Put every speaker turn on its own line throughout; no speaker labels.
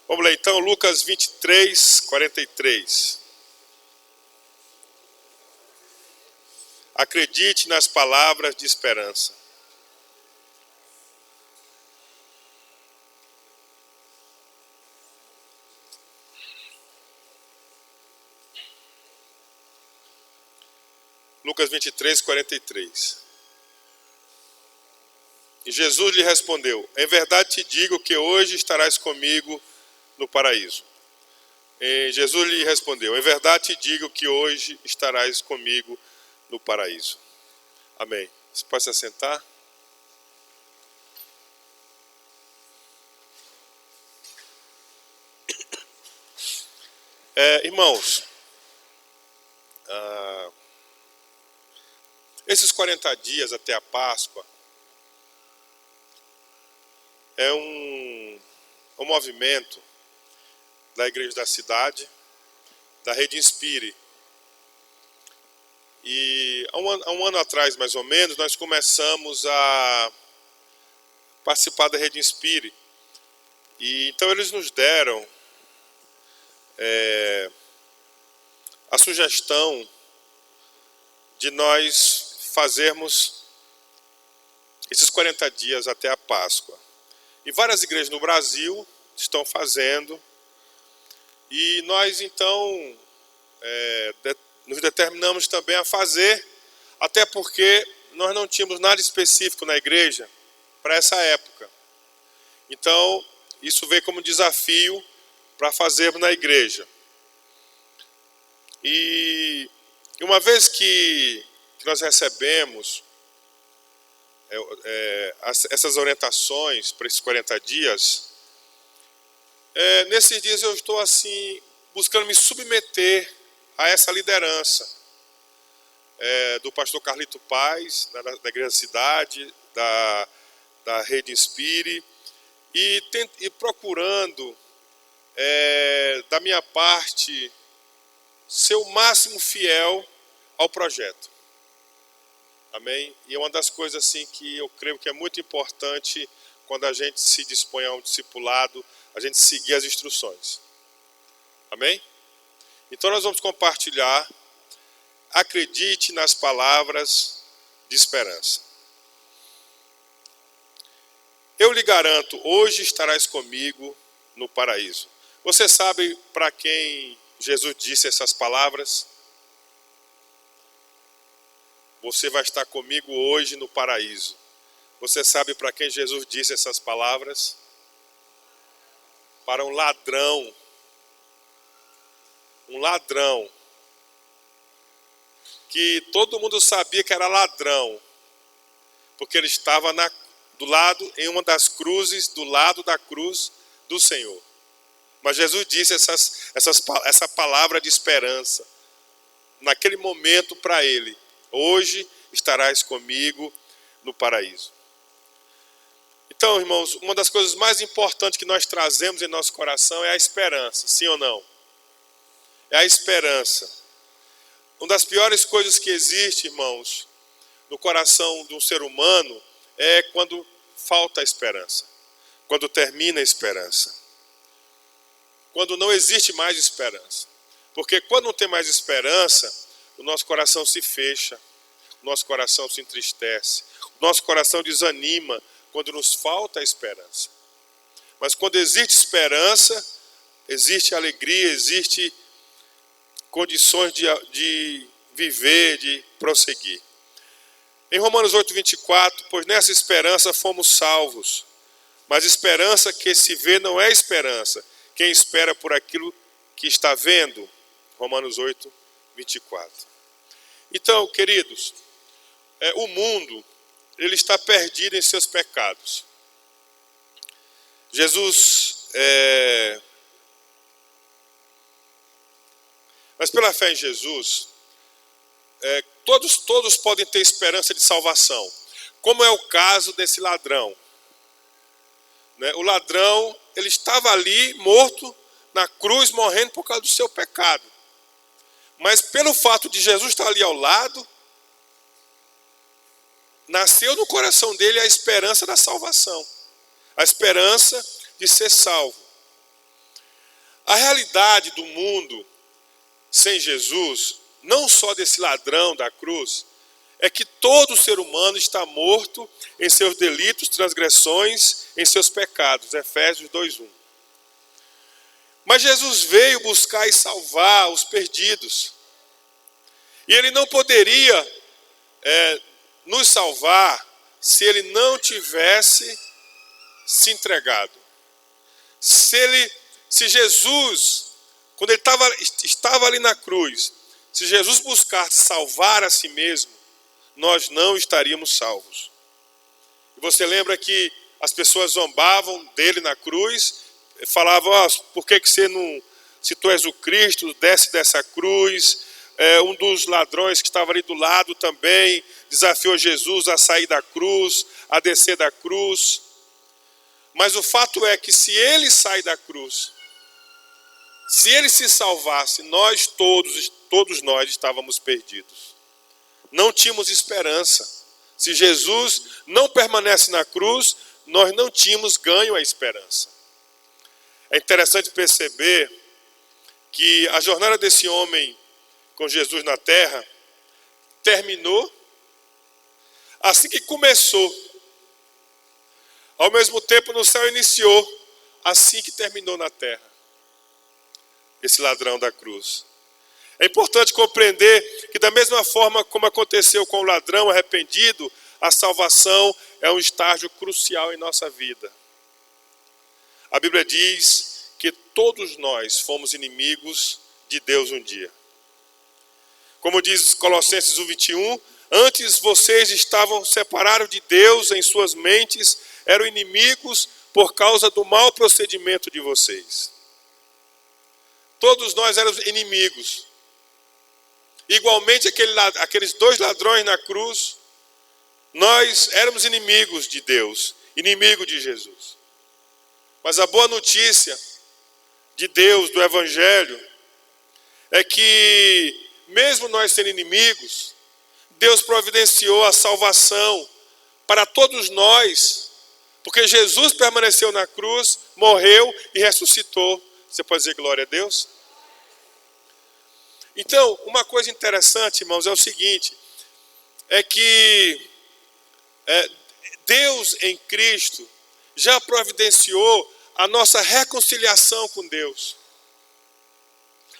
Vamos ler então Lucas 23, 43. Acredite nas palavras de esperança. Lucas 23, 43. E Jesus lhe respondeu: em verdade te digo que hoje estarás comigo no paraíso. E Jesus lhe respondeu: em verdade te digo que hoje estarás comigo no paraíso. Amém. Você pode se assentar? Irmãos, esses 40 dias até a Páscoa é um movimento da Igreja da Cidade, da Rede Inspire. E há um ano atrás, mais ou menos, nós começamos a participar da Rede Inspire. E então eles nos deram a sugestão de nós fazermos esses 40 dias até a Páscoa. E várias igrejas no Brasil estão fazendo. E nós então nos determinamos também a fazer, até porque nós não tínhamos nada específico na igreja para essa época. Então, isso veio como desafio para fazermos na igreja. E uma vez que nós recebemos essas orientações para esses 40 dias, nesses dias eu estou assim, buscando me submeter a essa liderança do pastor Carlito Paz, da Igreja da Cidade, da Rede Inspire, e procurando, da minha parte, ser o máximo fiel ao projeto. Amém? E é uma das coisas assim que eu creio que é muito importante quando a gente se dispõe a um discipulado, a gente seguir as instruções. Amém? Então nós vamos compartilhar. Acredite nas palavras de esperança. Eu lhe garanto, hoje estarás comigo no paraíso. Você sabe para quem Jesus disse essas palavras? Você vai estar comigo hoje no paraíso. Você sabe para quem Jesus disse essas palavras? Para um ladrão. Um ladrão. Que todo mundo sabia que era ladrão. Porque ele estava do lado, em uma das cruzes, do lado da cruz do Senhor. Mas Jesus disse essa palavra de esperança. Naquele momento para ele. Hoje estarás comigo no paraíso. Então, irmãos, uma das coisas mais importantes que nós trazemos em nosso coração é a esperança, sim ou não? É a esperança. Uma das piores coisas que existe, irmãos, no coração de um ser humano é quando falta a esperança, quando termina a esperança, quando não existe mais esperança. Porque quando não tem mais esperança, o nosso coração se fecha, o nosso coração se entristece, o nosso coração desanima quando nos falta a esperança. Mas quando existe esperança, existe alegria, existe condições de viver, de prosseguir. Em Romanos 8, 24, pois nessa esperança fomos salvos, mas esperança que se vê não é esperança. Quem espera por aquilo que está vendo? Romanos 8, 24. Então, queridos, o mundo, ele está perdido em seus pecados. Jesus, mas pela fé em Jesus, todos podem ter esperança de salvação, como é o caso desse ladrão. O ladrão, ele estava ali morto na cruz, morrendo por causa do seu pecado. Mas pelo fato de Jesus estar ali ao lado, nasceu no coração dele a esperança da salvação, a esperança de ser salvo. A realidade do mundo sem Jesus, não só desse ladrão da cruz, é que todo ser humano está morto em seus delitos, transgressões, em seus pecados. Efésios 2:1. Mas Jesus veio buscar e salvar os perdidos. E Ele não poderia nos salvar se Ele não tivesse se entregado. Se Jesus, quando Ele estava ali na cruz, se Jesus buscasse salvar a si mesmo, nós não estaríamos salvos. E você lembra que as pessoas zombavam dele na cruz, falavam, por que você não, se tu és o Cristo, desce dessa cruz. Um dos ladrões que estava ali do lado também desafiou Jesus a sair da cruz, a descer da cruz. Mas o fato é que se ele sai da cruz, se ele se salvasse, nós todos nós estávamos perdidos. Não tínhamos esperança. Se Jesus não permanece na cruz, nós não tínhamos ganho a esperança. É interessante perceber que a jornada desse homem com Jesus na terra terminou assim que começou. Ao mesmo tempo no céu iniciou assim que terminou na terra. Esse ladrão da cruz. É importante compreender que da mesma forma como aconteceu com o ladrão arrependido, a salvação é um estágio crucial em nossa vida. A Bíblia diz que todos nós fomos inimigos de Deus um dia. Como diz Colossenses 1:21, antes vocês estavam separados de Deus em suas mentes, eram inimigos por causa do mau procedimento de vocês. Todos nós éramos inimigos. Igualmente aqueles dois ladrões na cruz, nós éramos inimigos de Deus, inimigo de Jesus. Mas a boa notícia de Deus, do Evangelho, é que mesmo nós sendo inimigos, Deus providenciou a salvação para todos nós, porque Jesus permaneceu na cruz, morreu e ressuscitou. Você pode dizer glória a Deus? Então, uma coisa interessante, irmãos, é o seguinte, é que Deus em Cristo já providenciou a nossa reconciliação com Deus.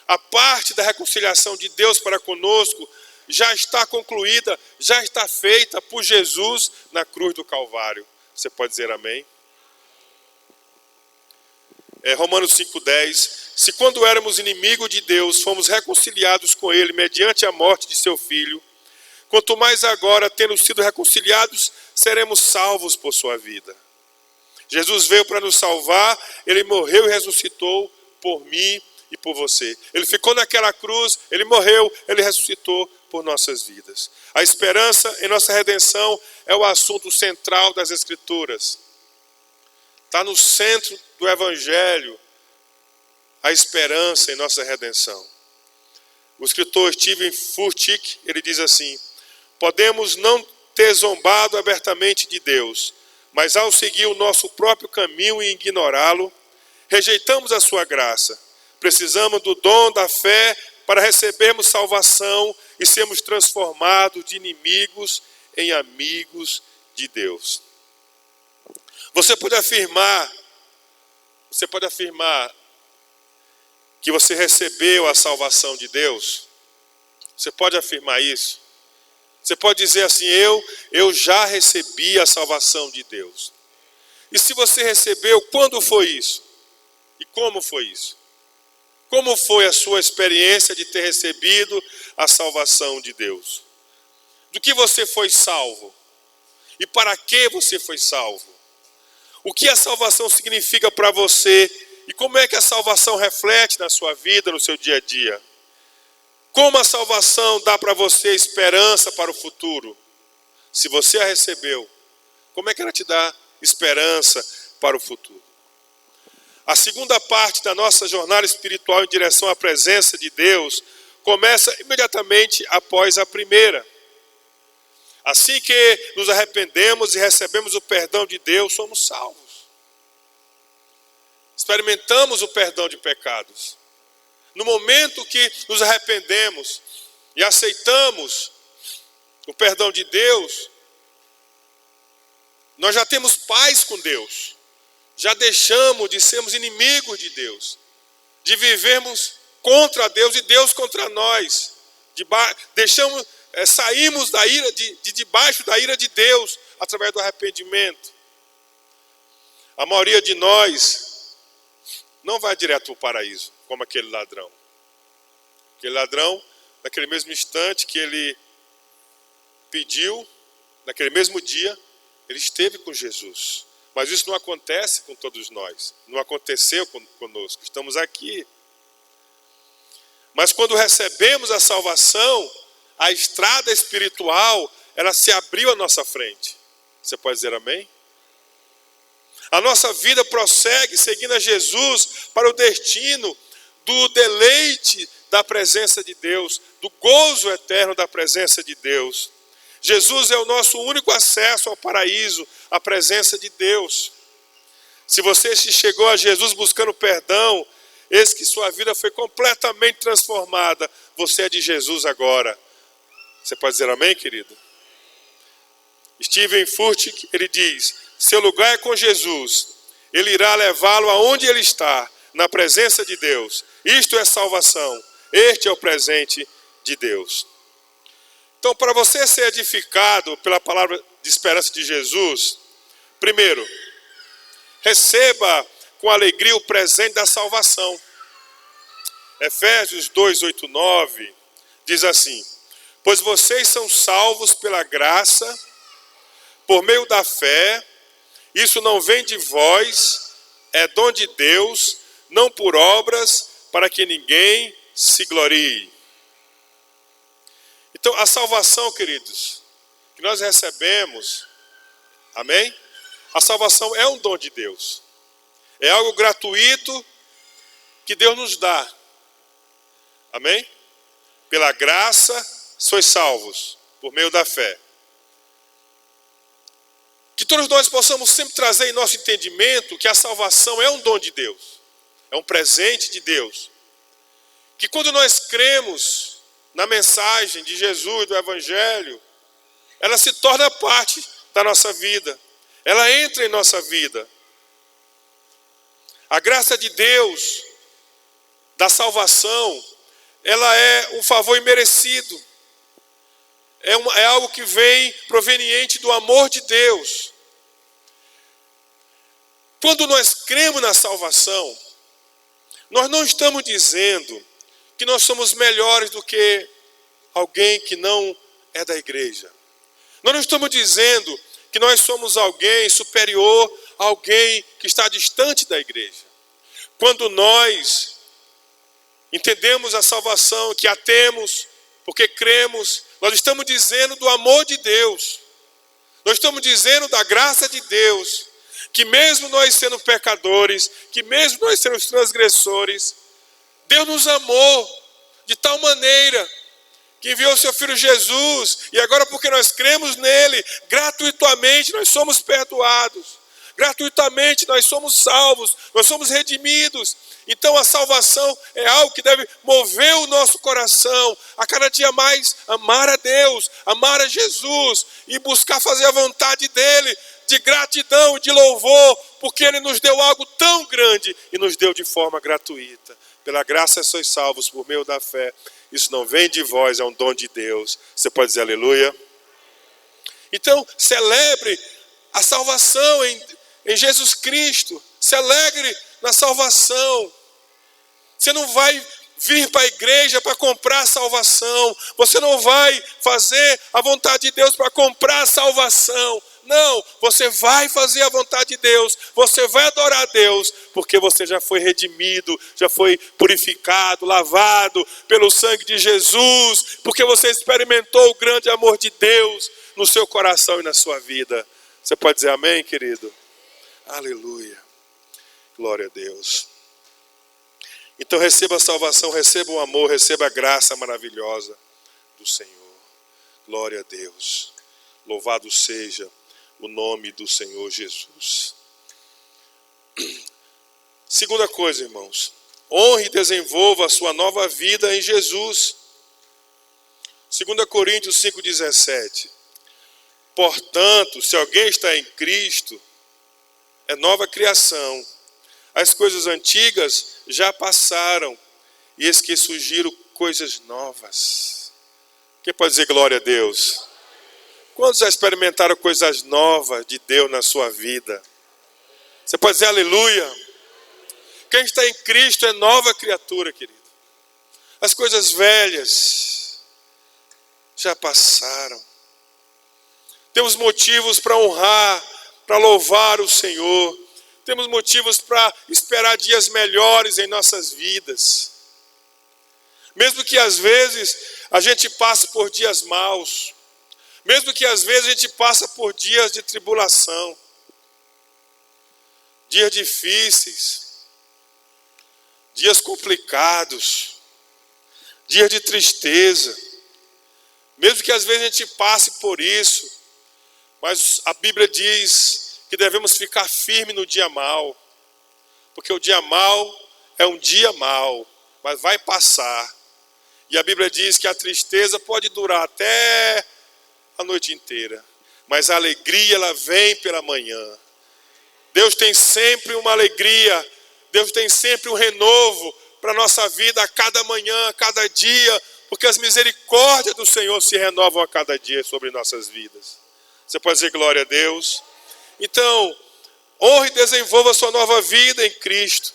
A parte da reconciliação de Deus para conosco já está concluída, já está feita por Jesus na cruz do Calvário. Você pode dizer amém? Romanos 5:10, se quando éramos inimigos de Deus, fomos reconciliados com Ele mediante a morte de seu Filho, quanto mais agora, tendo sido reconciliados, seremos salvos por sua vida. Jesus veio para nos salvar, Ele morreu e ressuscitou por mim e por você. Ele ficou naquela cruz, Ele morreu, Ele ressuscitou por nossas vidas. A esperança em nossa redenção é o assunto central das Escrituras. Está no centro do Evangelho a esperança em nossa redenção. O escritor Steven Furtick, ele diz assim, podemos não ter zombado abertamente de Deus, mas ao seguir o nosso próprio caminho e ignorá-lo, rejeitamos a sua graça. Precisamos do dom da fé para recebermos salvação e sermos transformados de inimigos em amigos de Deus. Você pode afirmar que você recebeu a salvação de Deus? Você pode afirmar isso? Você pode dizer assim, eu já recebi a salvação de Deus. E se você recebeu, quando foi isso? E como foi isso? Como foi a sua experiência de ter recebido a salvação de Deus? Do que você foi salvo? E para que você foi salvo? O que a salvação significa para você? E como é que a salvação reflete na sua vida, no seu dia a dia? Como a salvação dá para você esperança para o futuro? Se você a recebeu, como é que ela te dá esperança para o futuro? A segunda parte da nossa jornada espiritual em direção à presença de Deus começa imediatamente após a primeira. Assim que nos arrependemos e recebemos o perdão de Deus, somos salvos. experimentamos o perdão de pecados. No momento que nos arrependemos e aceitamos o perdão de Deus, nós já temos paz com Deus. Já deixamos de sermos inimigos de Deus, de vivermos contra Deus e Deus contra nós. Saímos da ira, debaixo da ira de Deus através do arrependimento. A maioria de nós não vai direto para o paraíso, como aquele ladrão. Aquele ladrão, naquele mesmo instante que ele pediu, naquele mesmo dia, ele esteve com Jesus. Mas isso não acontece com todos nós. Não aconteceu conosco. Estamos aqui. Mas quando recebemos a salvação, a estrada espiritual, ela se abriu à nossa frente. Você pode dizer amém? A nossa vida prossegue seguindo a Jesus para o destino do deleite da presença de Deus, do gozo eterno da presença de Deus. Jesus é o nosso único acesso ao paraíso, à presença de Deus. Se você chegou a Jesus buscando perdão, eis que sua vida foi completamente transformada. Você é de Jesus agora. Você pode dizer amém, querido? Stephen Furtick, ele diz: seu lugar é com Jesus. Ele irá levá-lo aonde ele está, na presença de Deus. Isto é salvação. Este é o presente de Deus. Então, para você ser edificado pela palavra de esperança de Jesus, primeiro, receba com alegria o presente da salvação. Efésios 2, 8, 9 diz assim: pois vocês são salvos pela graça, por meio da fé. Isso não vem de vós, é dom de Deus, não por obras, para que ninguém se glorie. Então, a salvação, queridos, que nós recebemos, amém? A salvação é um dom de Deus. É algo gratuito que Deus nos dá. Amém? Pela graça, sois salvos, por meio da fé. Que todos nós possamos sempre trazer em nosso entendimento que a salvação é um dom de Deus. É um presente de Deus. Que quando nós cremos na mensagem de Jesus, do Evangelho, ela se torna parte da nossa vida. Ela entra em nossa vida. A graça de Deus, da salvação, ela é um favor imerecido. É algo que vem proveniente do amor de Deus. Quando nós cremos na salvação, nós não estamos dizendo que nós somos melhores do que alguém que não é da igreja. Nós não estamos dizendo que nós somos alguém superior a alguém que está distante da igreja. Quando nós entendemos a salvação, que a temos, porque cremos, nós estamos dizendo do amor de Deus. Nós estamos dizendo da graça de Deus, que mesmo nós sendo pecadores, que mesmo nós sendo transgressores, Deus nos amou de tal maneira que enviou o seu Filho Jesus, e agora porque nós cremos nele, gratuitamente nós somos perdoados, gratuitamente nós somos salvos, nós somos redimidos. Então a salvação é algo que deve mover o nosso coração a cada dia mais amar a Deus, amar a Jesus e buscar fazer a vontade dele, de gratidão, de louvor, porque ele nos deu algo tão grande e nos deu de forma gratuita. Pela graça sois salvos por meio da fé. Isso não vem de vós, é um dom de Deus. Você pode dizer aleluia? Então, celebre a salvação em Jesus Cristo. Se alegre na salvação. Você não vai vir para a igreja para comprar salvação. Você não vai fazer a vontade de Deus para comprar salvação. Não, você vai fazer a vontade de Deus, você vai adorar a Deus, porque você já foi redimido, já foi purificado, lavado pelo sangue de Jesus, porque você experimentou o grande amor de Deus no seu coração e na sua vida. Você pode dizer amém, querido? Aleluia, glória a Deus. Então receba a salvação, receba o amor, receba a graça maravilhosa do Senhor. Glória a Deus, louvado seja o nome do Senhor Jesus. Segunda coisa, irmãos, honre e desenvolva a sua nova vida em Jesus. 2 Coríntios 5,17. Portanto, se alguém está em Cristo, é nova criação. As coisas antigas já passaram, e eis que surgiram coisas novas. Quem pode dizer glória a Deus? Quantos já experimentaram coisas novas de Deus na sua vida? Você pode dizer aleluia? Quem está em Cristo é nova criatura, querido. As coisas velhas já passaram. Temos motivos para honrar, para louvar o Senhor. Temos motivos para esperar dias melhores em nossas vidas. Mesmo que às vezes a gente passe por dias maus. Mesmo que às vezes a gente passe por dias de tribulação. Dias difíceis. Dias complicados. Dias de tristeza. Mesmo que às vezes a gente passe por isso. Mas a Bíblia diz que devemos ficar firmes no dia mau. Porque o dia mau é um dia mau, mas vai passar. E a Bíblia diz que a tristeza pode durar até a noite inteira. Mas a alegria, ela vem pela manhã. Deus tem sempre uma alegria. Deus tem sempre um renovo para a nossa vida a cada manhã, a cada dia. Porque as misericórdias do Senhor se renovam a cada dia sobre nossas vidas. Você pode dizer glória a Deus? Então, honre e desenvolva a sua nova vida em Cristo.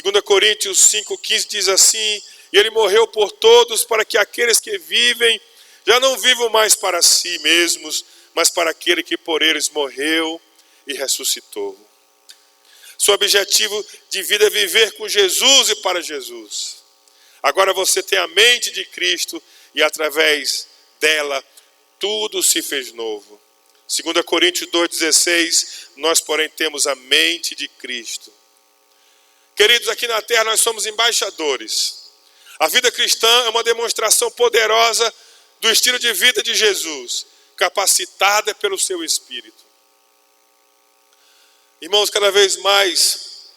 2 Coríntios 5,15 diz assim: e ele morreu por todos, para que aqueles que vivem já não vivam mais para si mesmos, mas para aquele que por eles morreu e ressuscitou. Seu objetivo de vida é viver com Jesus e para Jesus. Agora você tem a mente de Cristo e através dela tudo se fez novo. 2 Coríntios 2,16, nós porém temos a mente de Cristo. Queridos, aqui na terra nós somos embaixadores. A vida cristã é uma demonstração poderosa do estilo de vida de Jesus, capacitada pelo seu Espírito. Irmãos, cada vez mais,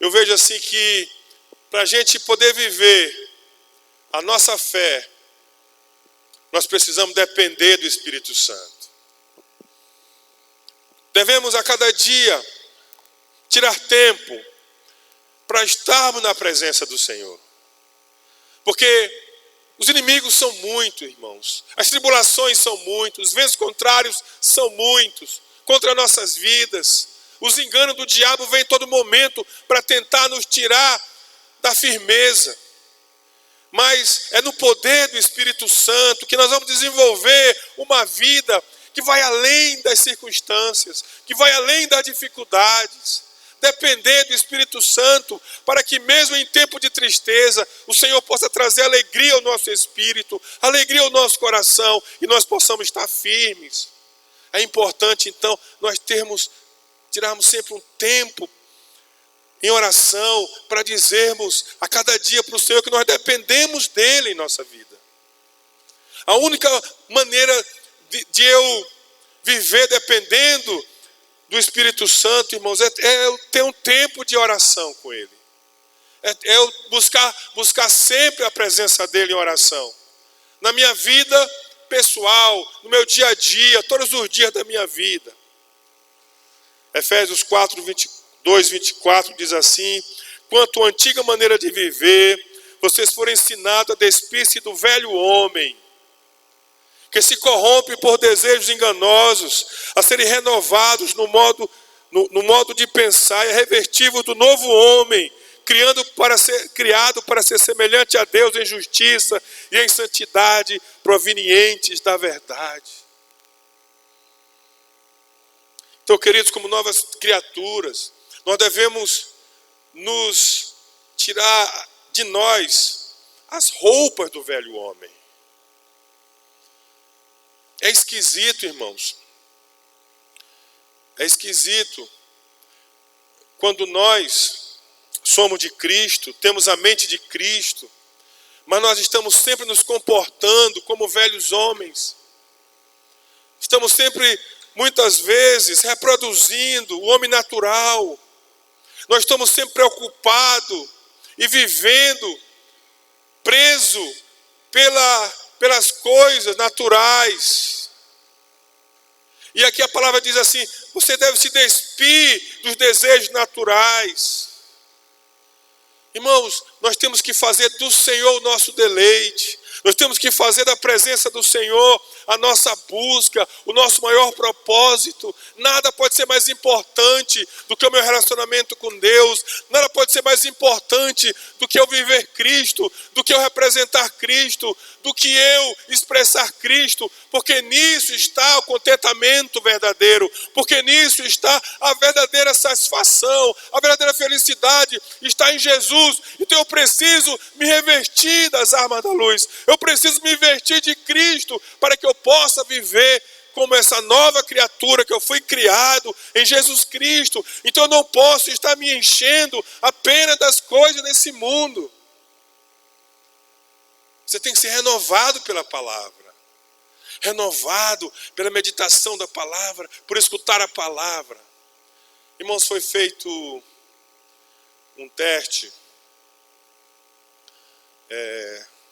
eu vejo assim que para a gente poder viver a nossa fé, nós precisamos depender do Espírito Santo. Devemos a cada dia tirar tempo para estarmos na presença do Senhor. Porque os inimigos são muitos, irmãos. As tribulações são muitas, os ventos contrários são muitos contra nossas vidas. Os enganos do diabo vêm em todo momento para tentar nos tirar da firmeza. Mas é no poder do Espírito Santo que nós vamos desenvolver uma vida que vai além das circunstâncias, que vai além das dificuldades. Depender do Espírito Santo para que mesmo em tempo de tristeza o Senhor possa trazer alegria ao nosso espírito, alegria ao nosso coração e nós possamos estar firmes. É importante então nós tirarmos sempre um tempo em oração para dizermos a cada dia para o Senhor que nós dependemos dele em nossa vida. A única maneira de eu viver dependendo do Espírito Santo, irmãos, é eu ter um tempo de oração com ele. É eu buscar sempre a presença dele em oração. Na minha vida pessoal, no meu dia a dia, todos os dias da minha vida. Efésios 4, 22, 24 diz assim: quanto à antiga maneira de viver, vocês foram ensinados a despir-se do velho homem, que se corrompe por desejos enganosos, a serem renovados no modo de pensar e revertido do novo homem, criado para ser semelhante a Deus em justiça e em santidade, provenientes da verdade. Então, queridos, como novas criaturas, nós devemos nos tirar de nós as roupas do velho homem. É esquisito, irmãos. É esquisito quando nós somos de Cristo, temos a mente de Cristo, mas nós estamos sempre nos comportando como velhos homens. Estamos sempre, muitas vezes, reproduzindo o homem natural. Nós estamos sempre preocupados e vivendo preso pelas coisas naturais. E aqui a palavra diz assim: você deve se despir dos desejos naturais. Irmãos, nós temos que fazer do Senhor o nosso deleite. Nós temos que fazer da presença do Senhor a nossa busca, o nosso maior propósito. Nada pode ser mais importante do que o meu relacionamento com Deus. Nada pode ser mais importante do que eu viver Cristo, do que eu representar Cristo, do que eu expressar Cristo. Porque nisso está o contentamento verdadeiro. Porque nisso está a verdadeira satisfação, a verdadeira felicidade está em Jesus. Então eu preciso me revestir das armas da luz. Eu preciso me vestir de Cristo para que eu possa viver como essa nova criatura que eu fui criado em Jesus Cristo. Então eu não posso estar me enchendo apenas das coisas desse mundo. Você tem que ser renovado pela palavra. Renovado pela meditação da palavra, por escutar a palavra. Irmãos, foi feito um teste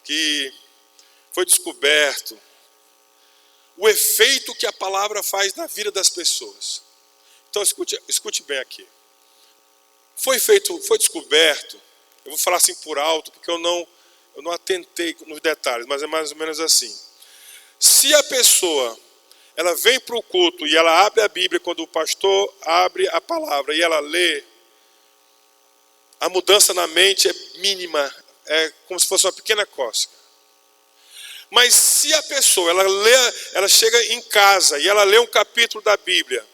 que foi descoberto o efeito que a palavra faz na vida das pessoas. Então escute bem aqui. Foi descoberto, eu vou falar assim por alto, porque eu não atentei nos detalhes, mas é mais ou menos assim. Se a pessoa, ela vem para o culto e ela abre a Bíblia, quando o pastor abre a palavra e ela lê, a mudança na mente é mínima, é como se fosse uma pequena cócega. Mas se a pessoa, ela chega em casa e ela lê um capítulo da Bíblia,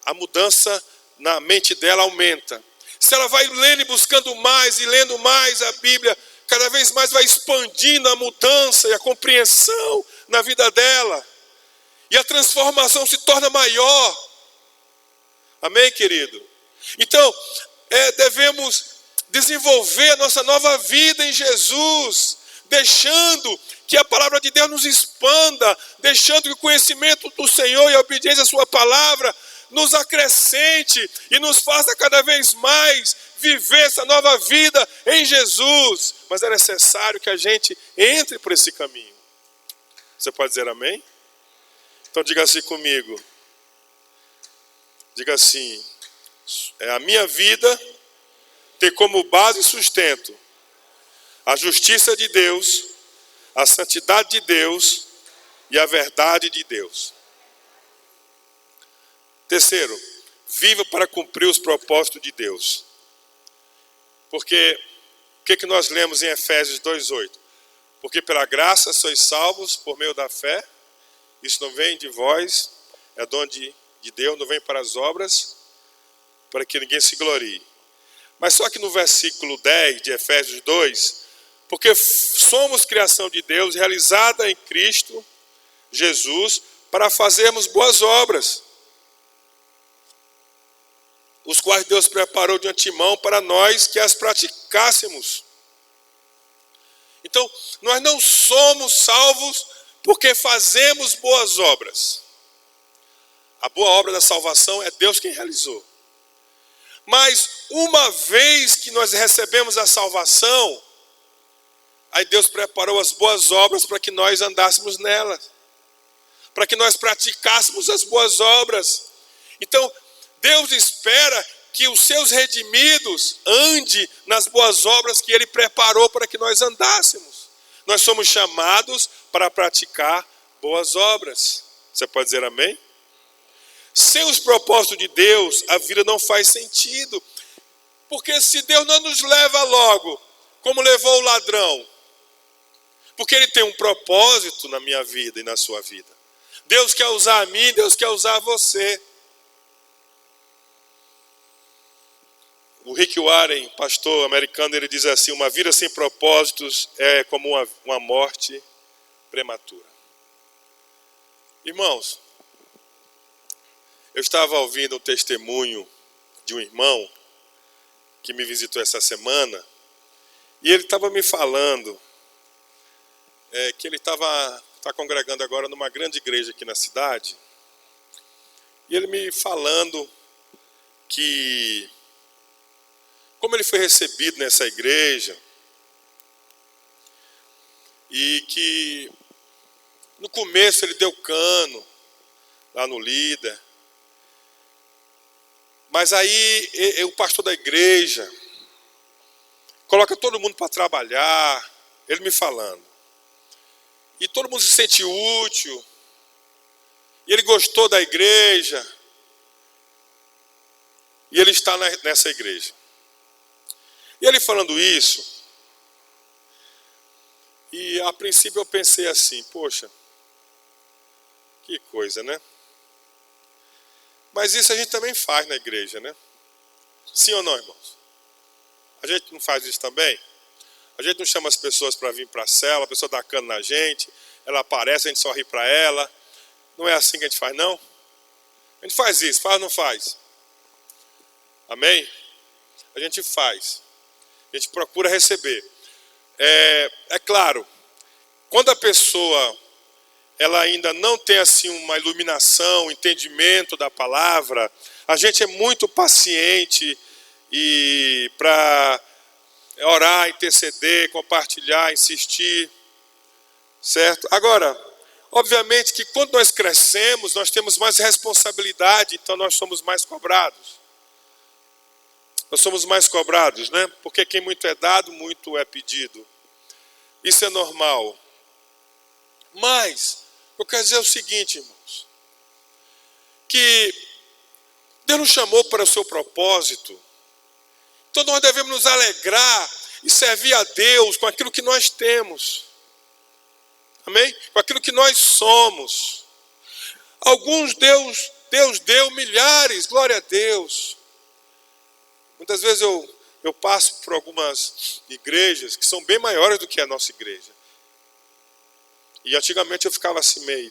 a mudança na mente dela aumenta. Se ela vai lendo e buscando mais e lendo mais a Bíblia, cada vez mais vai expandindo a mudança e a compreensão na vida dela. E a transformação se torna maior. Amém, querido? Então, devemos desenvolver a nossa nova vida em Jesus, deixando que a palavra de Deus nos expanda, deixando que o conhecimento do Senhor e a obediência à sua palavra nos acrescente e nos faça cada vez mais viver essa nova vida em Jesus. Mas é necessário que a gente entre por esse caminho. Você pode dizer amém? Então diga assim comigo. Diga assim: a minha vida tem como base e sustento a justiça de Deus, a santidade de Deus e a verdade de Deus. Terceiro, viva para cumprir os propósitos de Deus. Porque o que nós lemos em Efésios 2:8? Porque pela graça sois salvos por meio da fé. Isso não vem de vós, é dom de Deus, não vem para as obras, para que ninguém se glorie. Mas só que no versículo 10 de Efésios 2, porque somos criação de Deus, realizada em Cristo Jesus, para fazermos boas obras, os quais Deus preparou de antemão para nós que as praticássemos. Então, nós não somos salvos porque fazemos boas obras. A boa obra da salvação é Deus quem realizou. Mas uma vez que nós recebemos a salvação, aí Deus preparou as boas obras para que nós andássemos nelas, para que nós praticássemos as boas obras. Então, Deus espera que os seus redimidos andem nas boas obras que Ele preparou para que nós andássemos. Nós somos chamados para praticar boas obras. Você pode dizer amém? Sem os propósitos de Deus, a vida não faz sentido. Porque se Deus não nos leva logo, como levou o ladrão, porque Ele tem um propósito na minha vida e na sua vida. Deus quer usar a mim, Deus quer usar você. O Rick Warren, pastor americano, ele diz assim: uma vida sem propósitos é como uma morte prematura. Irmãos, eu estava ouvindo um testemunho de um irmão que me visitou essa semana, e ele estava me falando que ele está congregando agora numa grande igreja aqui na cidade, e ele me falando que como ele foi recebido nessa igreja, e que no começo ele deu cano lá no líder, mas aí o pastor da igreja coloca todo mundo para trabalhar, ele me falando, e todo mundo se sente útil, e ele gostou da igreja, e ele está nessa igreja. E ele falando isso, e a princípio eu pensei assim, poxa, que coisa, né? Mas isso a gente também faz na igreja, né? Sim ou não, irmãos? A gente não faz isso também? A gente não chama as pessoas para vir para a cela, a pessoa dá cano na gente, ela aparece, a gente só ri para ela. Não é assim que a gente faz, não? A gente faz isso, faz ou não faz? Amém? A gente faz. A gente procura receber. É claro, quando a pessoa ela ainda não tem assim uma iluminação, um entendimento da palavra, a gente é muito paciente e para orar, interceder, compartilhar, insistir, certo? Agora, obviamente que quando nós crescemos, nós temos mais responsabilidade, então nós somos mais cobrados. Nós somos mais cobrados, né? Porque quem muito é dado, muito é pedido. Isso é normal. Mas, eu quero dizer o seguinte, irmãos. Que Deus nos chamou para o seu propósito. Então nós devemos nos alegrar e servir a Deus com aquilo que nós temos. Amém? Com aquilo que nós somos. Alguns Deus deu milhares, glória a Deus. Muitas vezes eu passo por algumas igrejas que são bem maiores do que a nossa igreja. E antigamente eu ficava assim meio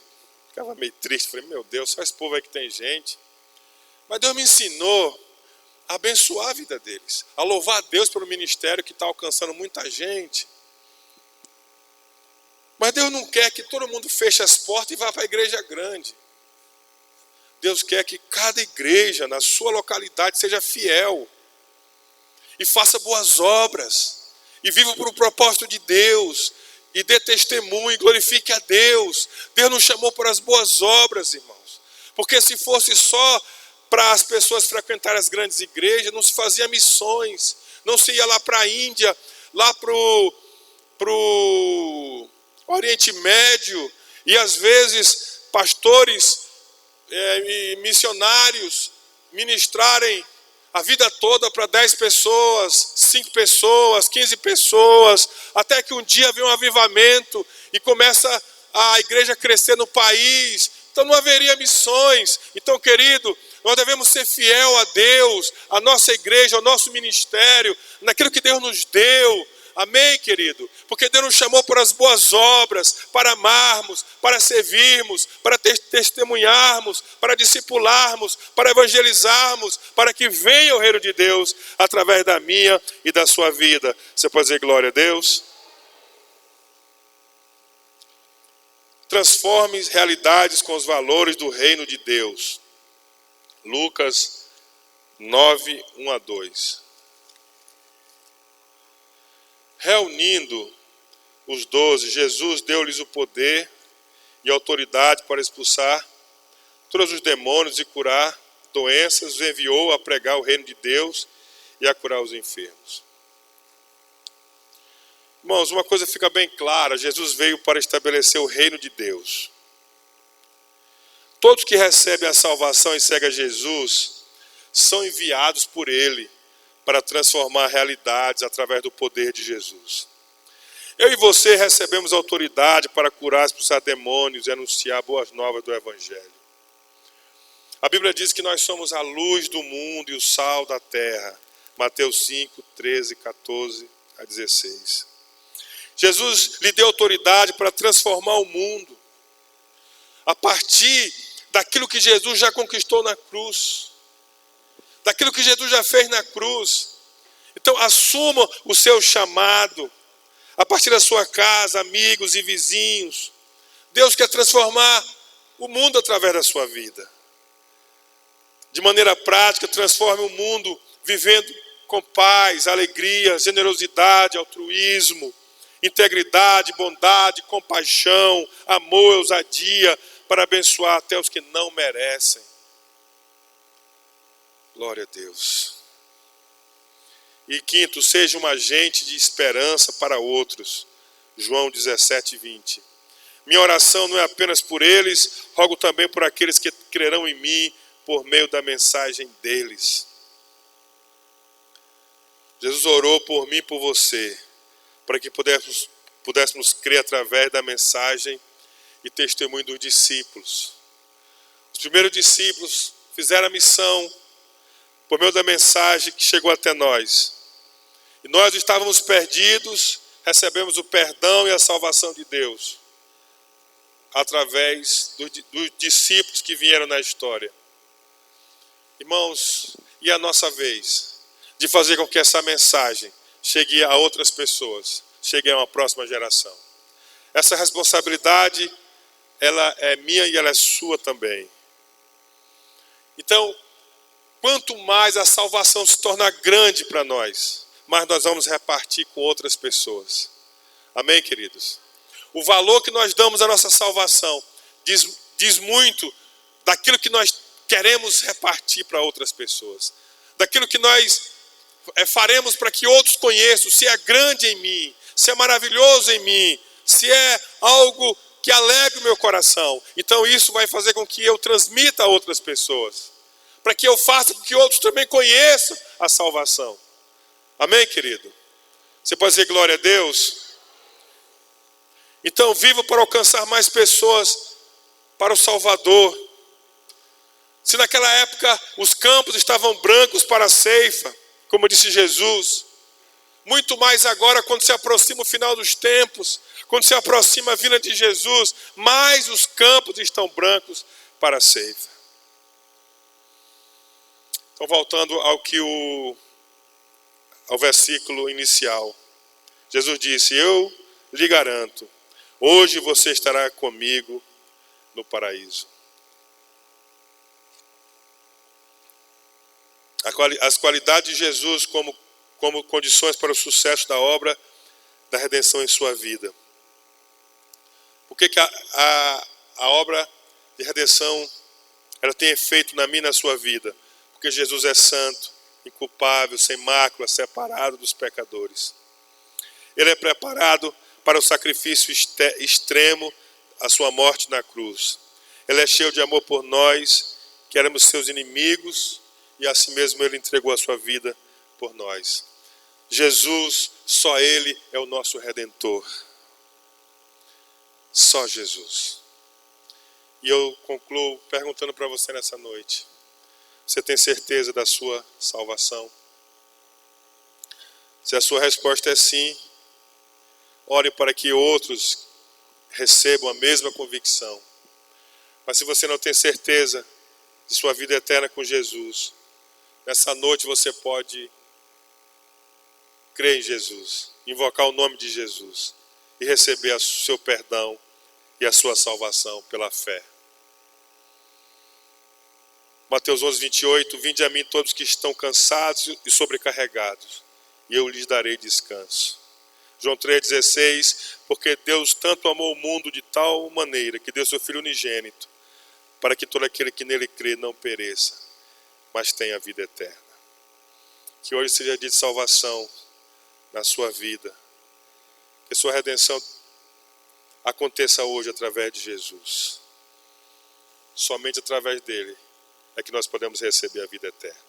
triste. Falei, meu Deus, só esse povo aí que tem gente. Mas Deus me ensinou a abençoar a vida deles. A louvar a Deus pelo ministério que está alcançando muita gente. Mas Deus não quer que todo mundo feche as portas e vá para a igreja grande. Deus quer que cada igreja na sua localidade seja fiel. E faça boas obras. E viva para o propósito de Deus. E dê testemunho e glorifique a Deus. Deus nos chamou para as boas obras, irmãos. Porque se fosse só para as pessoas frequentarem as grandes igrejas, não se fazia missões. Não se ia lá para a Índia, lá para o Oriente Médio. E às vezes pastores e missionários ministrarem a vida toda para 10 pessoas, 5 pessoas, 15 pessoas, até que um dia vem um avivamento e começa a igreja a crescer no país. Então não haveria missões. Então, querido, nós devemos ser fiel a Deus, a nossa igreja, ao nosso ministério, naquilo que Deus nos deu. Amém, querido? Porque Deus nos chamou para as boas obras, para amarmos, para servirmos, para testemunharmos, para discipularmos, para evangelizarmos, para que venha o reino de Deus através da minha e da sua vida. Você pode dizer glória a Deus? Transforme realidades com os valores do reino de Deus. Lucas 9, 1 a 2. Reunindo os 12, Jesus deu-lhes o poder e autoridade para expulsar todos os demônios e curar doenças, os enviou a pregar o reino de Deus e a curar os enfermos. Irmãos, uma coisa fica bem clara, Jesus veio para estabelecer o reino de Deus. Todos que recebem a salvação e seguem a Jesus são enviados por Ele para transformar realidades através do poder de Jesus. Eu e você recebemos autoridade para curar, expulsar demônios e anunciar boas novas do Evangelho. A Bíblia diz que nós somos a luz do mundo e o sal da terra. Mateus 5, 13, 14 a 16. Jesus lhe deu autoridade para transformar o mundo a partir daquilo que Jesus já conquistou na cruz. Daquilo que Jesus já fez na cruz. Então assuma o seu chamado. A partir da sua casa, amigos e vizinhos. Deus quer transformar o mundo através da sua vida. De maneira prática, transforme o mundo vivendo com paz, alegria, generosidade, altruísmo, integridade, bondade, compaixão, amor, ousadia, para abençoar até os que não merecem. Glória a Deus. E quinto, seja um agente de esperança para outros. João 17:20. Minha oração não é apenas por eles, rogo também por aqueles que crerão em mim por meio da mensagem deles. Jesus orou por mim e por você, para que pudéssemos crer através da mensagem e testemunho dos discípulos. Os primeiros discípulos fizeram a missão por meio da mensagem que chegou até nós. E nós estávamos perdidos, recebemos o perdão e a salvação de Deus através dos discípulos que vieram na história. Irmãos, e a nossa vez de fazer com que essa mensagem chegue a outras pessoas, chegue a uma próxima geração. Essa responsabilidade, ela é minha e ela é sua também. Então, quanto mais a salvação se torna grande para nós, mais nós vamos repartir com outras pessoas. Amém, queridos? O valor que nós damos à nossa salvação diz muito daquilo que nós queremos repartir para outras pessoas. Daquilo que nós faremos para que outros conheçam, se é grande em mim, se é maravilhoso em mim, se é algo que alegre o meu coração. Então isso vai fazer com que eu transmita a outras pessoas, para que eu faça com que outros também conheçam a salvação. Amém, querido? Você pode dizer glória a Deus? Então viva para alcançar mais pessoas para o Salvador. Se naquela época os campos estavam brancos para a ceifa, como disse Jesus, muito mais agora quando se aproxima o final dos tempos, quando se aproxima a vinda de Jesus, mais os campos estão brancos para a ceifa. Então voltando ao versículo inicial, Jesus disse: eu lhe garanto, hoje você estará comigo no paraíso. As qualidades de Jesus como condições para o sucesso da obra da redenção em sua vida. Por que a obra de redenção ela tem efeito na minha e na sua vida? Porque Jesus é santo, inculpável, sem mácula, separado dos pecadores. Ele é preparado para o sacrifício extremo, a sua morte na cruz. Ele é cheio de amor por nós, que éramos seus inimigos, e assim mesmo ele entregou a sua vida por nós. Jesus, só ele é o nosso Redentor. Só Jesus. E eu concluo perguntando para você nessa noite: você tem certeza da sua salvação? Se a sua resposta é sim, ore para que outros recebam a mesma convicção. Mas se você não tem certeza de sua vida eterna com Jesus, nessa noite você pode crer em Jesus, invocar o nome de Jesus e receber o seu perdão e a sua salvação pela fé. Mateus 11:28, vinde a mim todos que estão cansados e sobrecarregados, e eu lhes darei descanso. João 3,16, porque Deus tanto amou o mundo de tal maneira que deu seu Filho unigênito, para que todo aquele que nele crê não pereça, mas tenha a vida eterna. Que hoje seja dia de salvação na sua vida. Que sua redenção aconteça hoje através de Jesus. Somente através dele é que nós podemos receber a vida eterna.